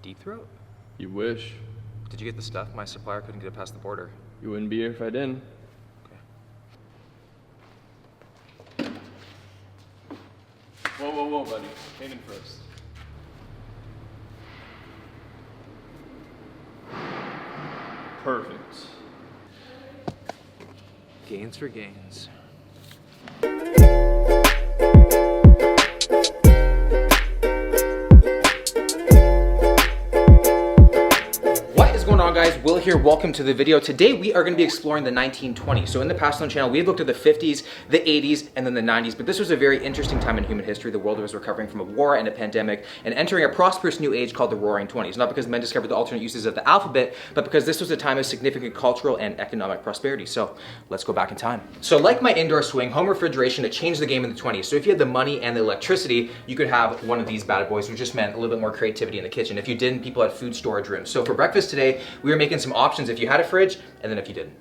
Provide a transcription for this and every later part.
Deep throat? You wish. Did you get the stuff? My supplier couldn't get it past the border. You wouldn't be here if I didn't. Okay. Whoa, buddy. Payment first. Perfect. Gains for gains. Guys, Will here, welcome to the video. Today we are going to be exploring the 1920s. So in the past on the channel, we've looked at the 50s, the 80s, and then the 90s, but this was a very interesting time in human history. The world was recovering from a war and a pandemic and entering a prosperous new age called the Roaring 20s. Not because men discovered the alternate uses of the alphabet, but because this was a time of significant cultural and economic prosperity. So let's go back in time. So like my indoor swing, home refrigeration, it changed the game in the 20s. So if you had the money and the electricity, you could have one of these bad boys, which just meant a little bit more creativity in the kitchen. If you didn't, people had food storage rooms. So for breakfast today, we were making some options if you had a fridge, and then if you didn't.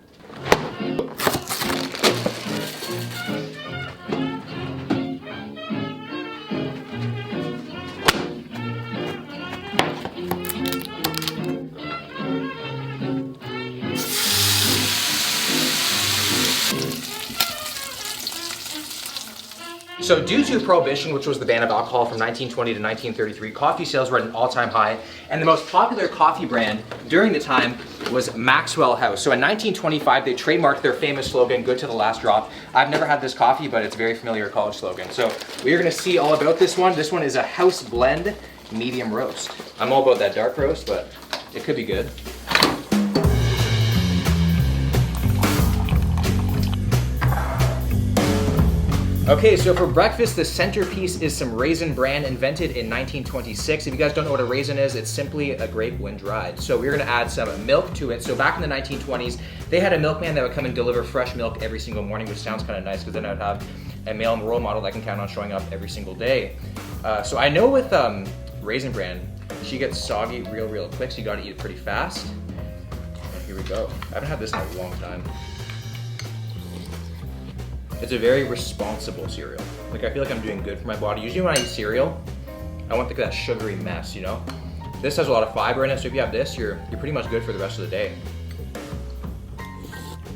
So due to prohibition, which was the ban of alcohol from 1920 to 1933, coffee sales were at an all-time high, and the most popular coffee brand during the time was Maxwell House. So in 1925, they trademarked their famous slogan, "Good to the last drop." I've never had this coffee, but it's a very familiar college slogan. So we're gonna see all about this one. This one is a house blend medium roast. I'm all about that dark roast, but it could be good. Okay, so for breakfast, the centerpiece is some Raisin Bran invented in 1926. If you guys don't know what a raisin is, it's simply a grape when dried. So we're gonna add some milk to it. So back in the 1920s, they had a milkman that would come and deliver fresh milk every single morning, which sounds kind of nice because then I'd have a male role model that I can count on showing up every single day. So I know with Raisin Bran, she gets soggy real quick, so you gotta eat it pretty fast. And here we go. I haven't had this in a long time. It's a very responsible cereal. Like, I feel like I'm doing good for my body. Usually when I eat cereal, I want that sugary mess, you know? This has a lot of fiber in it, so if you have this, you're pretty much good for the rest of the day.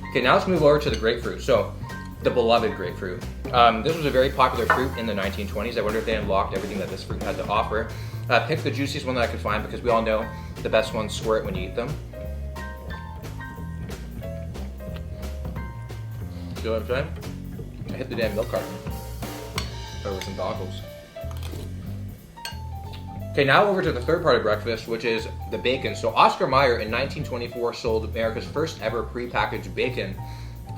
Okay, now let's move over to the grapefruit. So, the beloved grapefruit. This was a very popular fruit in the 1920s. I wonder if they unlocked everything that this fruit had to offer. Picked the juiciest one that I could find because we all know the best ones squirt when you eat them. See what I'm saying? I hit the damn milk carton over some goggles. Okay, now over to the third part of breakfast, which is the bacon. So Oscar Mayer in 1924 sold America's first ever prepackaged bacon.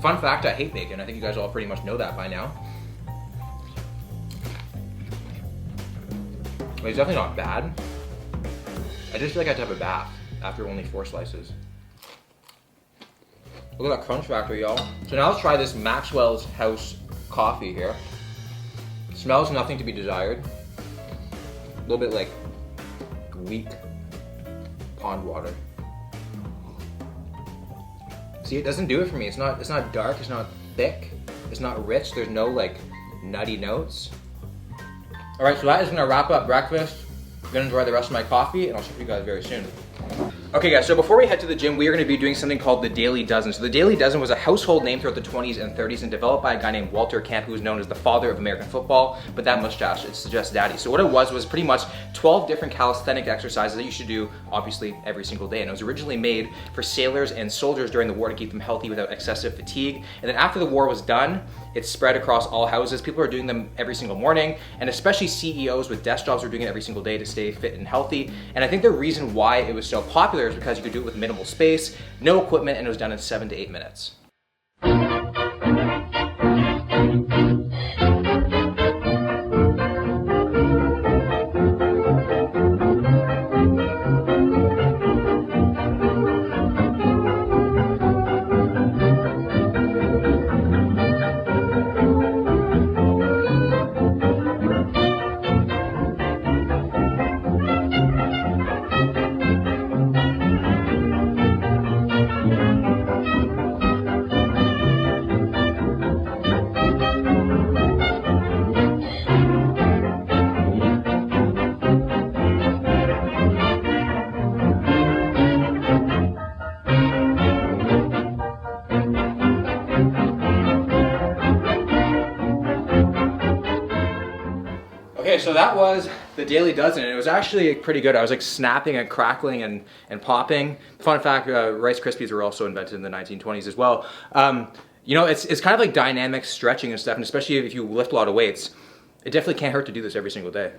Fun fact, I hate bacon. I think you guys all pretty much know that by now. But it's definitely not bad. I just feel like I have to have a bath after only 4 slices. Look at that crunch factor, y'all. So now let's try this Maxwell's House coffee here. Smells nothing to be desired. A little bit like weak pond water. See, it doesn't do it for me. It's not dark, it's not thick, it's not rich, there's no like nutty notes. All right, so that is gonna wrap up breakfast. I'm gonna enjoy the rest of my coffee and I'll see you guys very soon. Okay guys, so before we head to the gym, we are going to be doing something called the Daily Dozen. So the Daily Dozen was a household name throughout the 20s and 30s and developed by a guy named Walter Camp, who is known as the father of American football, but that mustache, it suggests daddy. So what it was pretty much 12 different calisthenic exercises that you should do, obviously, every single day. And it was originally made for sailors and soldiers during the war to keep them healthy without excessive fatigue. And then after the war was done, it spread across all houses. People are doing them every single morning, and especially CEOs with desk jobs are doing it every single day to stay fit and healthy. And I think the reason why it was so popular is because you could do it with minimal space, no equipment, and it was done in 7 to 8 minutes. Okay, so that was the Daily Dozen, and it was actually pretty good. I was like snapping and crackling and popping. Fun fact, Rice Krispies were also invented in the 1920s as well. You know, it's kind of like dynamic stretching and stuff, and especially if you lift a lot of weights, it definitely can't hurt to do this every single day.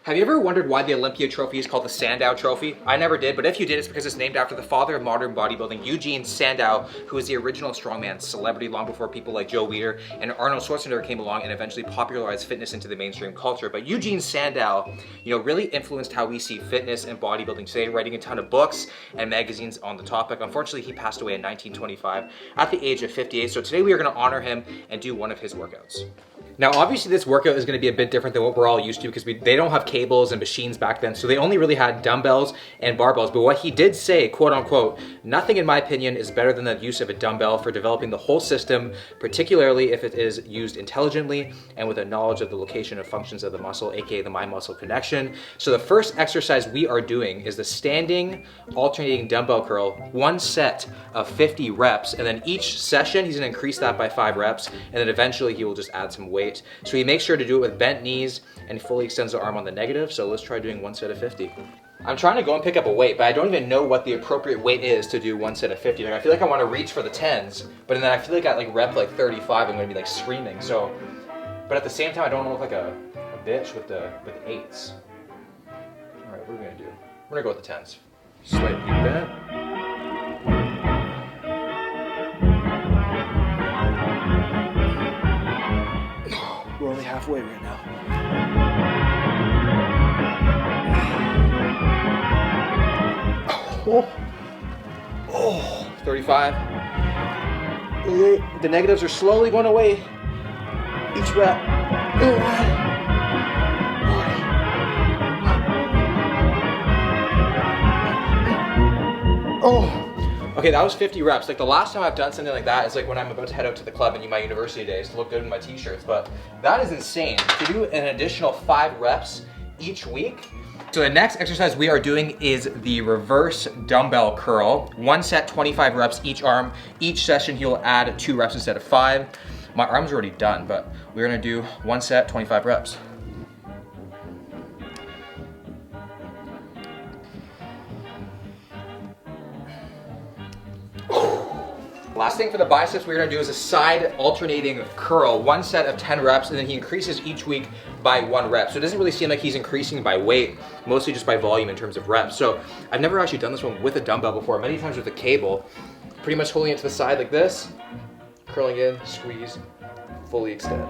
Have you ever wondered why the Olympia trophy is called the Sandow Trophy? I never did, but if you did, it's because it's named after the father of modern bodybuilding, Eugen Sandow, who was the original strongman celebrity long before people like Joe Weider and Arnold Schwarzenegger came along and eventually popularized fitness into the mainstream culture. But Eugen Sandow, you know, really influenced how we see fitness and bodybuilding today, writing a ton of books and magazines on the topic. Unfortunately, he passed away in 1925 at the age of 58. So today we are going to honor him and do one of his workouts. Now, obviously this workout is going to be a bit different than what we're all used to because they don't have cables and machines back then, so they only really had dumbbells and barbells. But what he did say, quote unquote, nothing in my opinion is better than the use of a dumbbell for developing the whole system, particularly if it is used intelligently and with a knowledge of the location of functions of the muscle, aka the mind-muscle connection. So the first exercise we are doing is the standing alternating dumbbell curl, one set of 50 reps, and then each session he's going to increase that by 5 reps, and then eventually he will just add some weight. So he makes sure to do it with bent knees and fully extends the arm on the negative. So let's try doing one set of 50. I'm trying to go and pick up a weight, but I don't even know what the appropriate weight is to do one set of 50. Like, I feel like I want to reach for the 10s, but then I feel like at like rep like 35, I'm going to be like screaming. So, but at the same time, I don't want to look like a bitch with 8s. All right, what are we going to do? We're going to go with the 10s. Slightly bent. We're only halfway right now. Oh, 35. The negatives are slowly going away. Each rep. Oh. Okay, that was 50 reps. Like the last time I've done something like that is like when I'm about to head out to the club and do my university days to look good in my t-shirts, but that is insane. To do an additional 5 reps each week. So the next exercise we are doing is the reverse dumbbell curl. One set, 25 reps each arm. Each session he'll add 2 reps instead of 5. My arm's already done, but we're gonna do one set, 25 reps. Last thing for the biceps we're gonna do is a side alternating curl, one set of 10 reps, and then he increases each week by 1 rep. So it doesn't really seem like he's increasing by weight, mostly just by volume in terms of reps. So I've never actually done this one with a dumbbell before, many times with a cable, pretty much holding it to the side like this, curling in, squeeze, fully extend.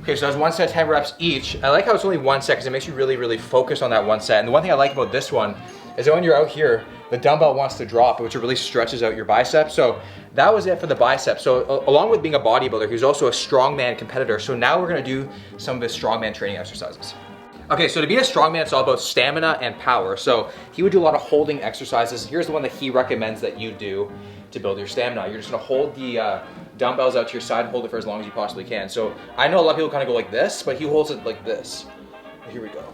Okay, so that's one set, 10 reps each. I like how it's only one set because it makes you really, really focus on that one set. And the one thing I like about this one is that when you're out here, the dumbbell wants to drop, which really stretches out your biceps. So that was it for the biceps. So along with being a bodybuilder, he's also a strongman competitor. So now we're gonna do some of his strongman training exercises. Okay, so to be a strongman, it's all about stamina and power. So he would do a lot of holding exercises. Here's the one that he recommends that you do to build your stamina. You're just gonna hold the dumbbells out to your side and hold it for as long as you possibly can. So I know a lot of people kind of go like this, but he holds it like this. Here we go.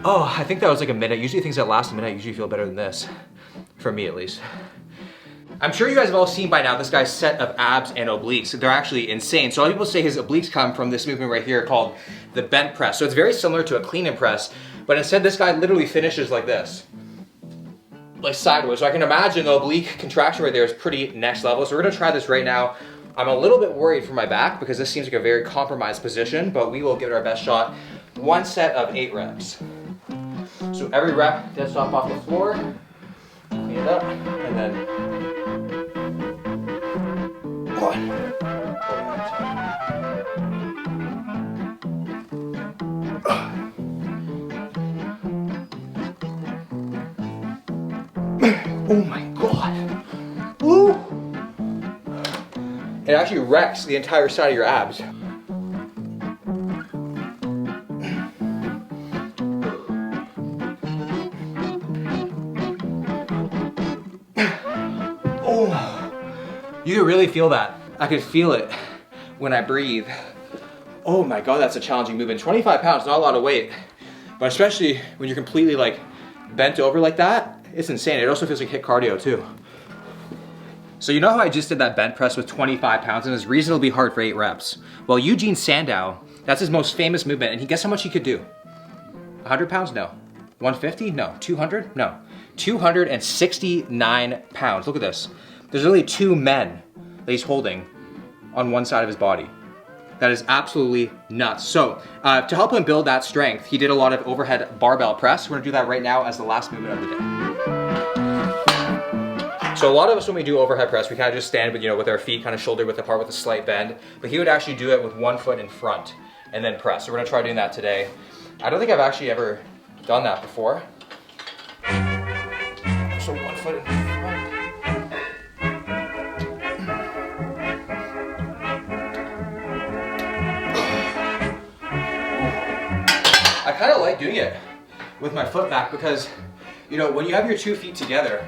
Oh, I think that was like a minute. Usually things that last a minute usually feel better than this, for me at least. I'm sure you guys have all seen by now this guy's set of abs and obliques. They're actually insane. So a lot of people say his obliques come from this movement right here called the bent press. So it's very similar to a clean and press, but instead this guy literally finishes like this, like sideways. So I can imagine the oblique contraction right there is pretty next level. So we're gonna try this right now. I'm a little bit worried for my back because this seems like a very compromised position, but we will give it our best shot. One set of 8 reps. So every rep, dead stop off the floor, clean it up, and then 1. Oh my God. Woo! It actually wrecks the entire side of your abs. Oh You can really feel that. I could feel it when I breathe. Oh my God, that's a challenging movement. 25 pounds, not a lot of weight, but especially when you're completely like bent over like that, it's insane. It also feels like HIIT cardio too. So you know how I just did that bench press with 25 pounds and it's reasonably hard for 8 reps? Well, Eugen Sandow, that's his most famous movement, and guess how much he could do? 100 pounds? No. 150? No. 200? No. 269 pounds. Look at this. There's only 2 men that he's holding on one side of his body. That is absolutely nuts. So to help him build that strength, he did a lot of overhead barbell press. We're gonna do that right now as the last movement of the day. So a lot of us, when we do overhead press, we kind of just stand with, with our feet kind of shoulder width apart with a slight bend, but he would actually do it with one foot in front and then press. So we're gonna try doing that today. I don't think I've actually ever done that before. So one foot in front. I kind of like doing it with my foot back because, when you have your 2 feet together,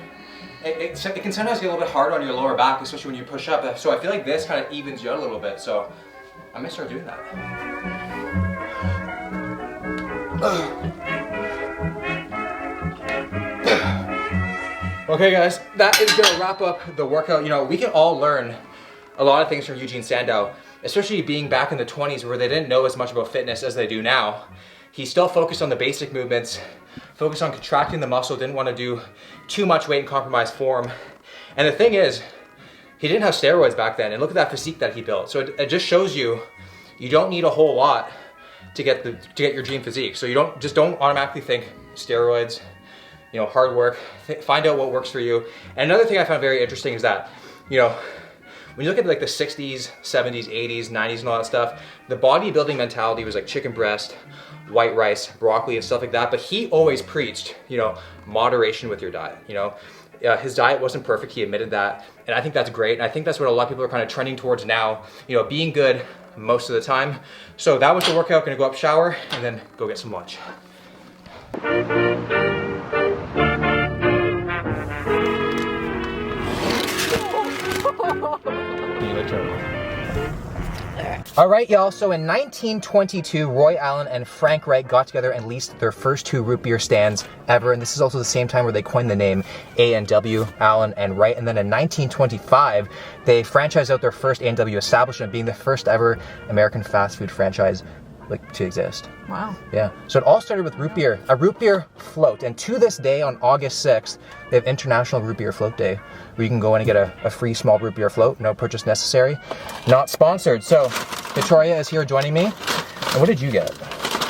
it can sometimes get a little bit hard on your lower back, especially when you push up. So I feel like this kind of evens you out a little bit. So I'm gonna start doing that. Okay guys, that is gonna wrap up the workout. We can all learn a lot of things from Eugen Sandow, especially being back in the 20s where they didn't know as much about fitness as they do now. He still focused on the basic movements, focused on contracting the muscle, didn't want to do too much weight and compromise form. And the thing is, he didn't have steroids back then, and look at that physique that he built. So it just shows you don't need a whole lot to get your dream physique. So don't automatically think steroids, hard work. Find out what works for you. And another thing I found very interesting is that, when you look at like the 60s, 70s, 80s, 90s and all that stuff, the bodybuilding mentality was like chicken breast, white rice, broccoli and stuff like that. But he always preached, moderation with your diet, his diet wasn't perfect, he admitted that. And I think that's great. And I think that's what a lot of people are kind of trending towards now, being good most of the time. So that was the workout. Gonna go up, shower, and then go get some lunch. All right, y'all, so in 1922, Roy Allen and Frank Wright got together and leased their first 2 root beer stands ever, and this is also the same time where they coined the name A&W, Allen and Wright, and then in 1925, they franchised out their first A&W establishment, being the first ever American fast food franchise to exist. Wow. Yeah. So it all started with root beer, a root beer float. And to this day, on August 6th, they have International Root Beer Float Day, where you can go in and get a free small root beer float, no purchase necessary. Not sponsored. So Victoria is here joining me. And what did you get?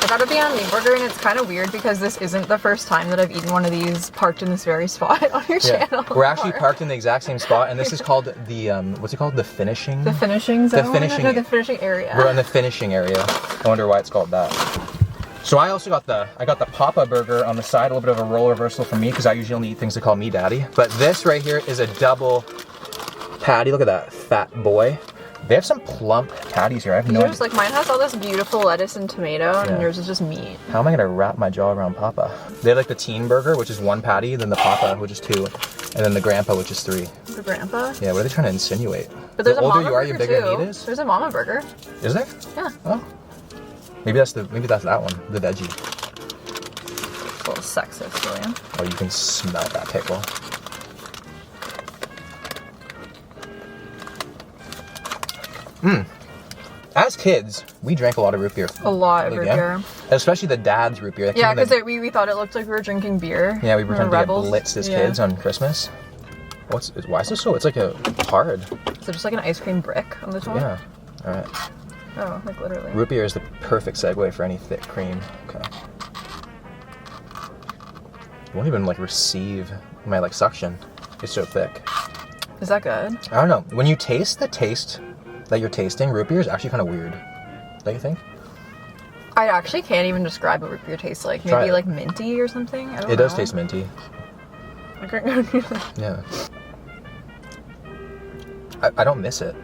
I got a Beyond Meat burger, and it's kind of weird because this isn't the first time that I've eaten one of these parked in this very spot on your channel. We're actually parked in the exact same spot, and this is called the, what's it called? The finishing? The finishing zone? The finishing. No, the finishing area. We're in the finishing area. I wonder why it's called that. So I also got the Papa burger on the side, a little bit of a role reversal for me because I usually only eat things that call me daddy. But this right here is a double patty. Look at that fat boy. They have some plump patties here. I have no idea. Like mine has all this beautiful lettuce and tomato, and yours is just meat. How am I gonna wrap my jaw around Papa? They have like the teen burger, which is 1 patty, then the Papa, which is 2, and then the Grandpa, which is 3. The Grandpa? Yeah, what are they trying to insinuate? But there's the older you are, the bigger the meat is? There's a Mama burger. Is there? Yeah. Oh. Maybe that's that one, the veggie. It's a little sexist, William. Oh, you can smell that pickle. As kids, we drank a lot of root beer. A lot of root beer. Especially the dad's root beer. Yeah, because we thought it looked like we were drinking beer. Yeah, we were trying to get blitzed as kids on Christmas. Why is this so? It's like a hard. Is it just like an ice cream brick on the top? Yeah. All right. Oh, like literally. Root beer is the perfect segue for any thick cream. Okay. It won't even receive my suction. It's so thick. Is that good? I don't know. When you taste the taste that you're tasting, root beer is actually kind of weird. Don't you think? I actually can't even describe what root beer tastes like. Maybe like minty or something? I don't know. It does taste minty. Yeah. I don't miss it.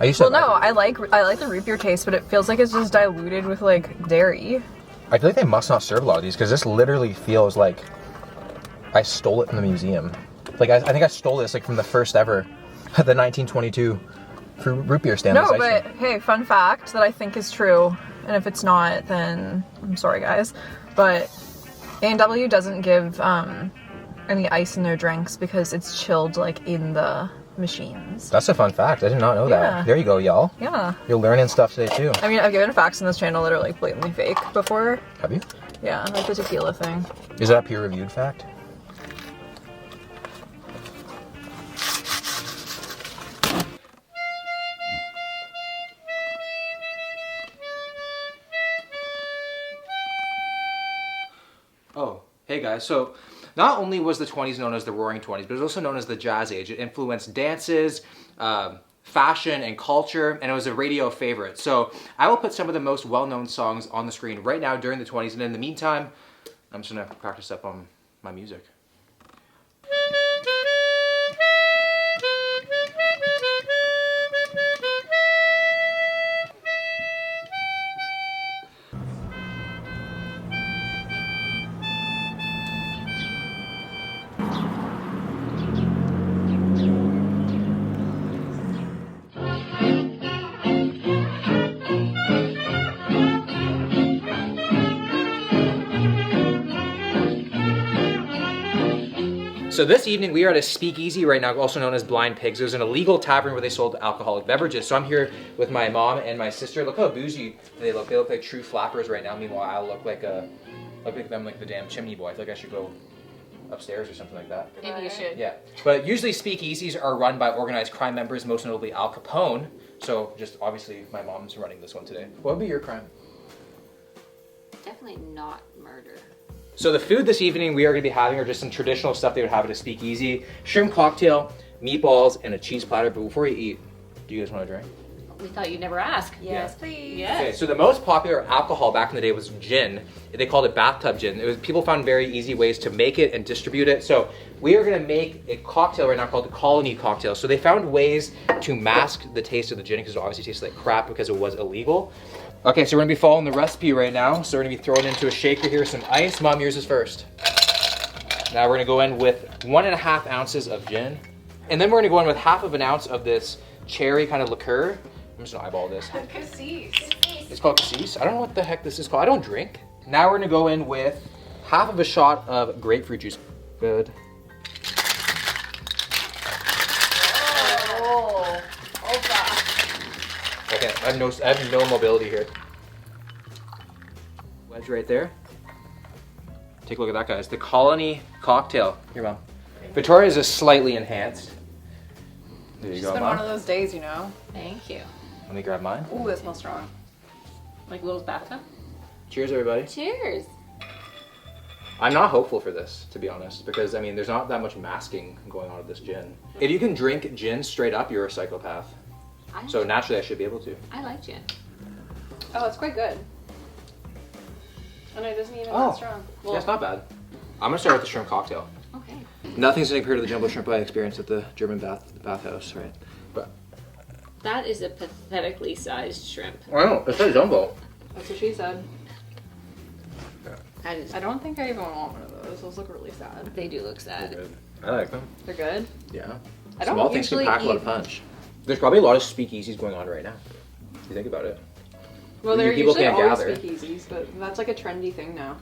I used to. Well, no, I like the root beer taste, but it feels like it's just diluted with dairy. I feel like they must not serve a lot of these because this literally feels like I stole it from the museum. I think I stole this from the first ever the 1922 root beer stand. No, but hey, fun fact that I think is true, and if it's not, then I'm sorry, guys. But A&W doesn't give any ice in their drinks because it's chilled like in the machines. That's a fun fact. I did not know that. There you go, y'all. Yeah. You're learning stuff today too. I mean, I've given facts on this channel that are like blatantly fake before. Have you? Yeah, like the tequila thing. Is that a peer-reviewed fact? Oh, hey guys. So not only was the 20s known as the Roaring 20s, but it was also known as the Jazz Age. It influenced dances, fashion, and culture, and it was a radio favorite. So I will put some of the most well-known songs on the screen right now during the 20s, and in the meantime, I'm just gonna practice up on my music. So this evening we are at a Speakeasy right now, also known as Blind Pigs. It was an illegal tavern where they sold alcoholic beverages. So I'm here with my mom and my sister. Look how bougie they look. They look like true flappers right now. Meanwhile, I look like them like the damn chimney boy. I feel like I should go upstairs or something like that. Maybe you should. Yeah. But usually Speakeasies are run by organized crime members, most notably Al Capone. So just obviously my mom's running this one today. What would be your crime? Definitely not murder. So the food this evening we are going to be having are just some traditional stuff they would have at a Speakeasy. Shrimp cocktail, meatballs, and a cheese platter. But before you eat, do you guys want a drink? We thought you'd never ask. Yes, please. Yes. Okay, so the most popular alcohol back in the day was gin. They called it bathtub gin. It was, people found very easy ways to make it and distribute it. So we are going to make a cocktail right now called the Colony Cocktail. So they found ways to mask the taste of the gin because it obviously tastes like crap because it was illegal. Okay, so we're gonna be following the recipe right now. So we're gonna be throwing into a shaker here some ice. Mom, yours is first. Now we're gonna go in with 1.5 ounces of gin. And then we're gonna go in with 1/2 ounce of this cherry kind of liqueur. I'm just gonna eyeball this. Cassis. It's called cassis. I don't know what the heck this is called. I don't drink. Now we're gonna go in with 1/2 shot of grapefruit juice. Good. Okay, I have no mobility here. Wedge right there. Take a look at that, guys. The Colony Cocktail. Here, Mom. Victoria's is slightly enhanced. There you It's go, been Mom. one of those days, you know. Thank you. Let me grab mine. Ooh, that smells strong. Like Will's bathtub? Cheers, everybody. Cheers. I'm not hopeful for this, to be honest, because, I mean, there's not that much masking going on with this gin. If you can drink gin straight up, you're a psychopath. So naturally, I should be able to. I like gin. Oh, it's quite good. And it isn't even Oh, that strong. yeah, it's not bad. I'm gonna start with the shrimp cocktail. Okay. Nothing's gonna compare to the jumbo shrimp I experienced at the German bathhouse, right? But That is a pathetically sized shrimp. I don't know, it's like jumbo. That's what she said. That is, I don't think I even want one of those. Those look really sad. they do look sad. I like them. They're good? Yeah. I don't Small things can usually pack a lot eat- of punch. There's probably a lot of speakeasies going on right now. If you think about it. Well, You they're people usually can't always gather. speakeasies, but that's like a trendy thing now.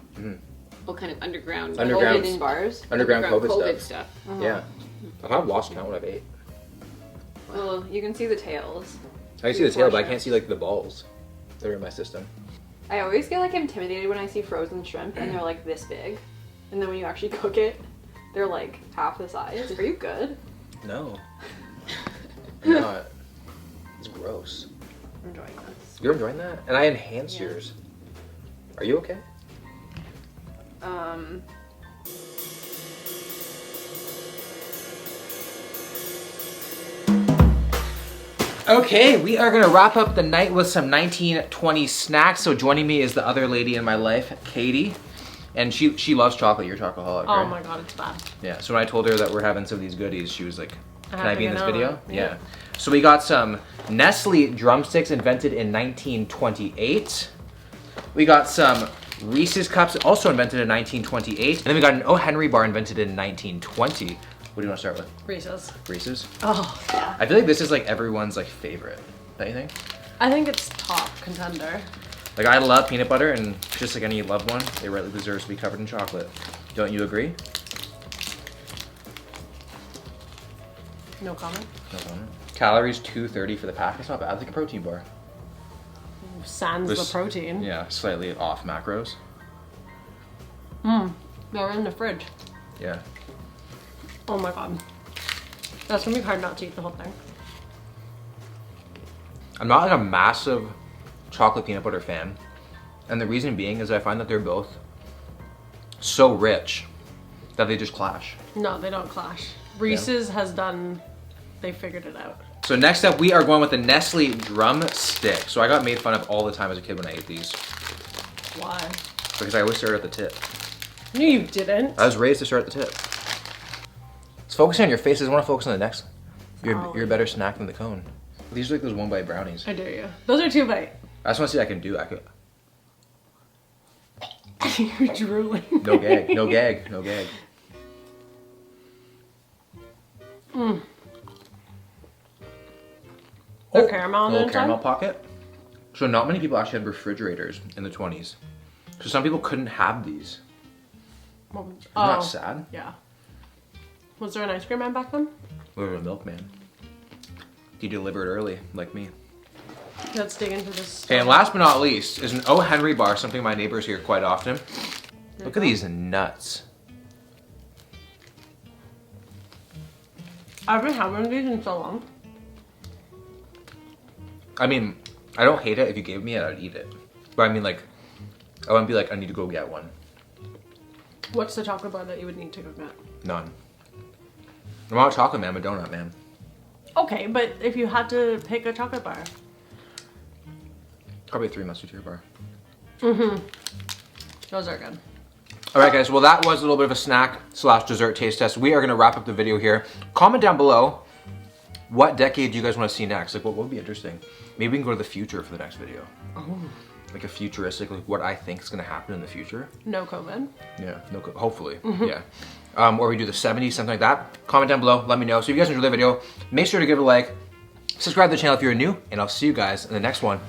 What kind of underground? Underground- Hidden bars. Underground COVID, stuff. stuff. Yeah. I kind of lost count what I've ate. Well, you can see the tails. I can see the tail, but I can't see like the balls that are in my system. I always get like intimidated when I see frozen shrimp and they're like this big. And then when you actually cook it, they're like half the size. Are you good? No. I'm not. It's gross. I'm enjoying this. You're enjoying that? And I enhanced yours. Are you okay? Okay, we are gonna wrap up the night with some 1920s snacks. So joining me is the other lady in my life, Katie. And she loves chocolate. You're a chocoholic, Oh right? my god, it's bad. Yeah, so when I told her that we're having some of these goodies, she was like, can I be in this happy to know. video? Yeah. So we got some Nestle drumsticks invented in 1928. We got some Reese's cups, also invented in 1928. And then we got an O. Henry bar invented in 1920. What do you want to start with? Reese's. Reese's? Oh, yeah. I feel like this is like everyone's like favorite. Don't you think? I think it's top contender. Like I love peanut butter, and just like any loved one, it rightly deserves to be covered in chocolate. Don't you agree? No comment. No comment. Calories 230 for the pack. It's not bad. It's like a protein bar. Sans the protein. Yeah, slightly off macros. They're in the fridge. Yeah. Oh my god. That's gonna be hard not to eat the whole thing. I'm not like a massive chocolate peanut butter fan. And the reason being is I find that they're both so rich that they just clash. No, they don't clash. Reese's has done, they figured it out. So next up, we are going with the Nestle Drumstick. So I got made fun of all the time as a kid when I ate these. Why? Because I always started at the tip. No, you didn't. I was raised to start at the tip. It's focusing on your face. I want to focus on the next. You're a better snack than the cone. These are like those 1-bite brownies. I dare you. Those are 2-bite. I just want to see what I can do. I could. You're drooling. No gag. No gag. No gag. The caramel on the little inside? caramel pocket. So not many people actually had refrigerators in the 20s. So some people couldn't have these. Isn't that sad? Yeah. Was there an ice cream man back then? We were a milkman. He delivered early, like me. Let's dig into this. Okay, and last but not least is an O. Henry bar, something my neighbors hear quite often. Look at these nuts. I've been having these in so long. I mean, I don't hate it. If you gave me it, I'd eat it. But I mean, like, I wouldn't be like, I need to go get one. What's the chocolate bar that you would need to go get? None. I'm not a chocolate man, I'm a donut man. Okay, but if you had to pick a chocolate bar. Probably a 3 Musketeer bar. Those are good. All right, guys, well, that was a little bit of a snack / dessert taste test. We are gonna wrap up the video here. Comment down below what decade you guys wanna see next. Like, what would be interesting? Maybe we can go to the future for the next video. Oh. Like a futuristic, like what I think is gonna happen in the future. No COVID. Yeah, no, hopefully, yeah. Or we do the 70s, something like that. Comment down below, let me know. So if you guys enjoyed the video, make sure to give it a like, subscribe to the channel if you're new, and I'll see you guys in the next one.